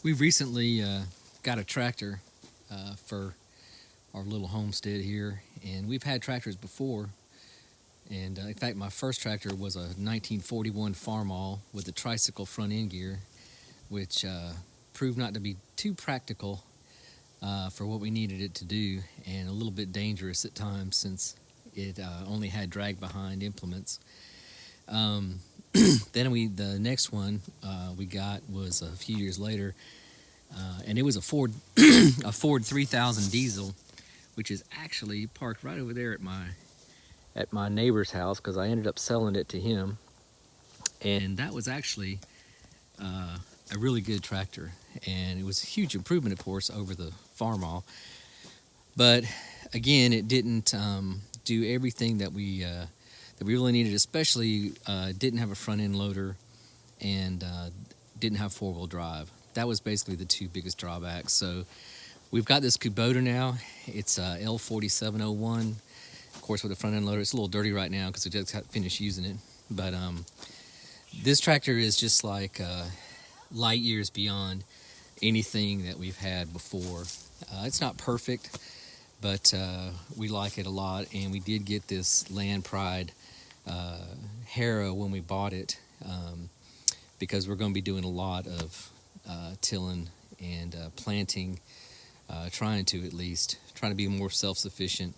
We recently got a tractor for our little homestead here, and we've had tractors before. And in fact, my first tractor was a 1941 Farmall with a tricycle front end gear, which proved not to be too practical for what we needed it to do, and a little bit dangerous at times since it only had drag behind implements. Then the next one we got was a few years later, and it was a Ford a Ford 3000 diesel, which is actually parked right over there at my neighbor's house, because I ended up selling it to him. And that was actually a really good tractor, and it was a huge improvement, of course, over the Farmall. But again, it didn't do everything that we really needed, especially didn't have a front end loader and didn't have four-wheel drive. That was basically the two biggest drawbacks. So we've got this Kubota now. It's L4701, of course, with a front end loader. It's a little dirty right now because I just finished using it. But this tractor is just like light years beyond anything that we've had before. It's not perfect, but we like it a lot. And we did get this Land Pride Harrow when we bought it, because we're going to be doing a lot of tilling and planting, trying to be more self-sufficient.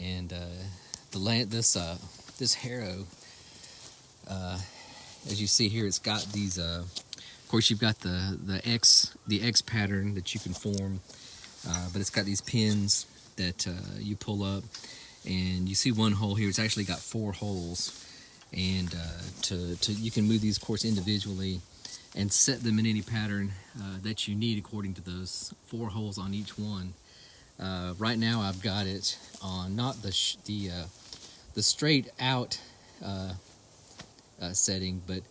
And this harrow, as you see here, it's got these. Of course, you've got the X pattern that you can form, but it's got these pins that you pull up, and you see one hole here. It's actually got 4 holes, and you can move these, of course, individually and set them in any pattern that you need according to those 4 holes on each one. Right now I've got it on not the straight out setting, but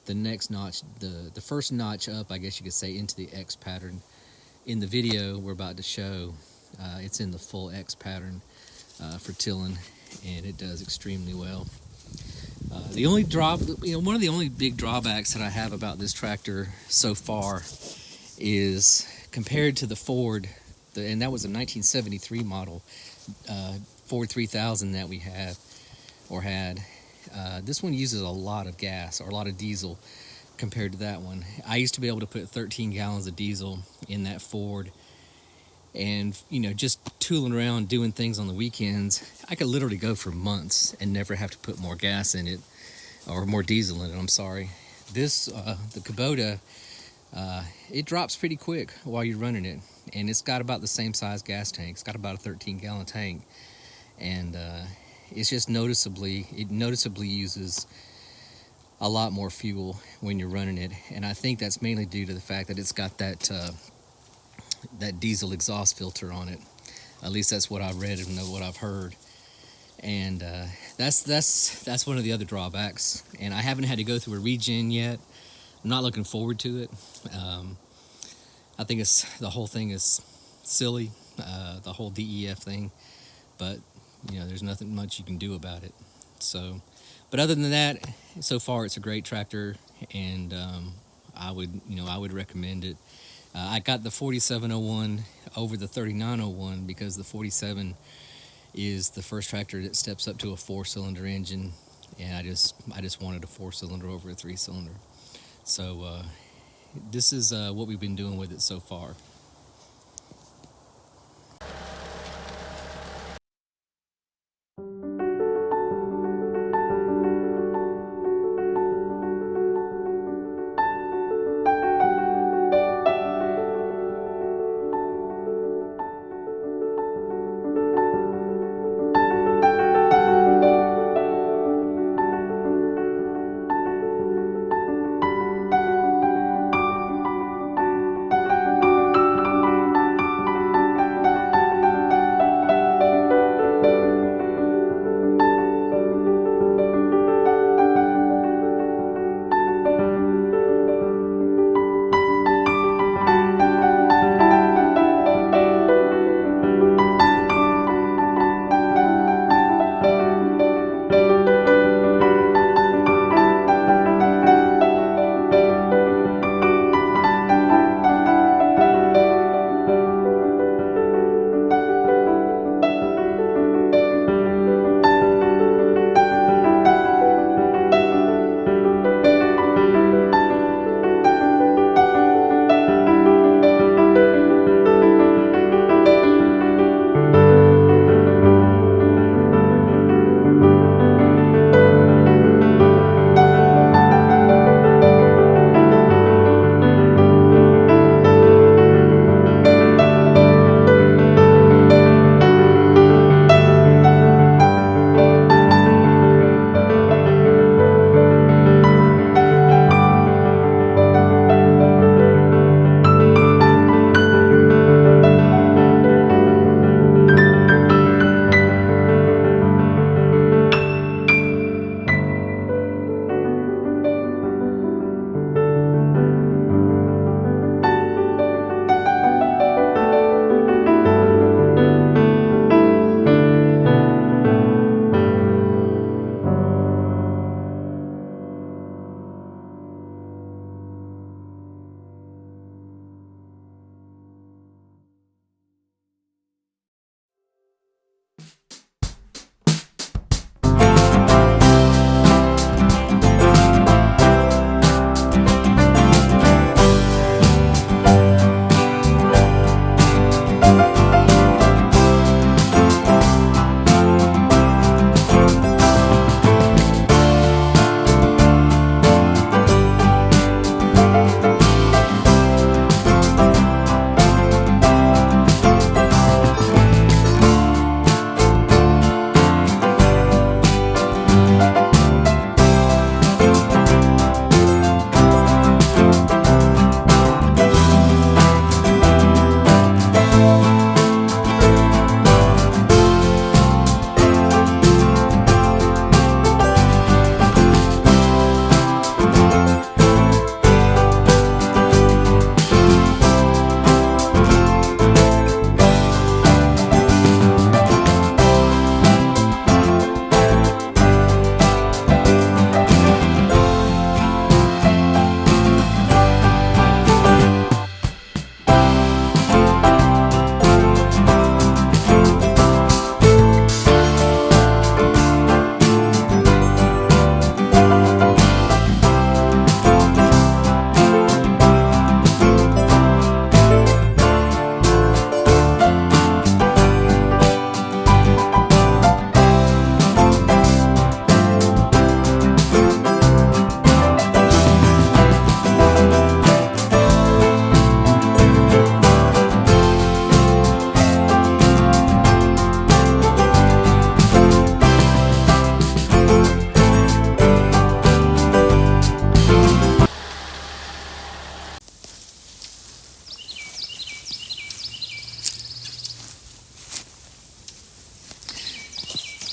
the next notch, the first notch up, I guess you could say, into the X pattern. In the video we're about to show, it's in the full X pattern for tilling, and it does extremely well. The only one of the only big drawbacks that I have about this tractor so far is, compared to the Ford, and that was a 1973 model Ford 3000 that we had. This one uses a lot of gas, or a lot of diesel, compared to that one. I used to be able to put 13 gallons of diesel in that Ford, and just tooling around doing things on the weekends, I could literally go for months and never have to put more gas in it, or more diesel in it, I'm sorry. This the Kubota, it drops pretty quick while you're running it, and it's got about the same size gas tank. It's got about a 13-gallon tank, and it's just noticeably uses a lot more fuel when you're running it. And I think that's mainly due to the fact that it's got that diesel exhaust filter on it. At least that's what I read and what I've heard. And that's one of the other drawbacks. And I haven't had to go through a regen yet. I'm not looking forward to it. I think the whole thing is silly, the whole DEF thing. But there's nothing much you can do about it. So, but other than that, so far it's a great tractor, and I would recommend it. I got the 4701 over the 3901 because the 47 is the first tractor that steps up to a 4-cylinder engine, and I just wanted a 4-cylinder over a 3-cylinder. So this is what we've been doing with it so far.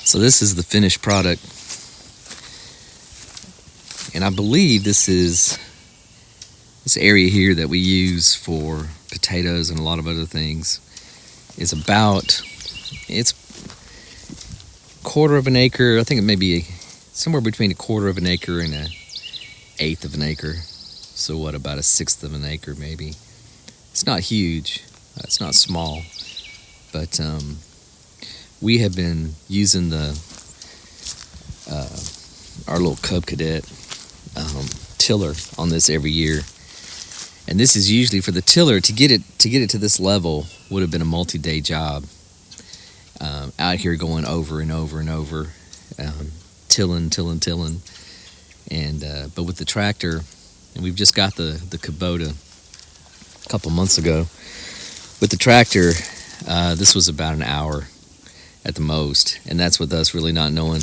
So this is the finished product, and I believe this area here that we use for potatoes and a lot of other things is it's quarter of an acre. I think it may be somewhere between a quarter of an acre and an eighth of an acre. So what, about a sixth of an acre maybe. It's not huge, it's not small, but we have been using our little Cub Cadet tiller on this every year, and this is usually for the tiller to get it to this level would have been a multi-day job, out here going over and over and over, tilling, and but with the tractor, and we've just got the Kubota a couple months ago. With the tractor, this was about an hour at the most, and that's with us really not knowing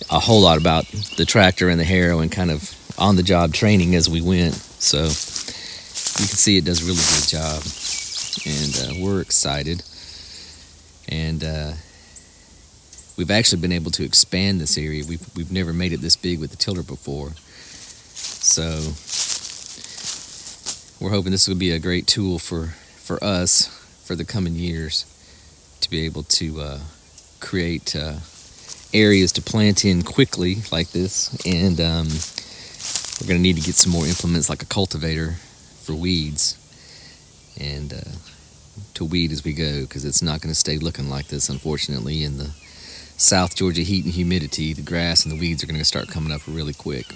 a whole lot about the tractor and the harrow, and kind of on the job training as we went. So you can see it does a really good job, and we're excited. And we've actually been able to expand this area. We've never made it this big with the tiller before, so we're hoping this will be a great tool for us for the coming years, to be able to create areas to plant in quickly like this. And we're going to need to get some more implements like a cultivator for weeds, and to weed as we go, because it's not going to stay looking like this, unfortunately. In the South Georgia heat and humidity, the grass and the weeds are going to start coming up really quick.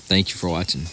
Thank you for watching.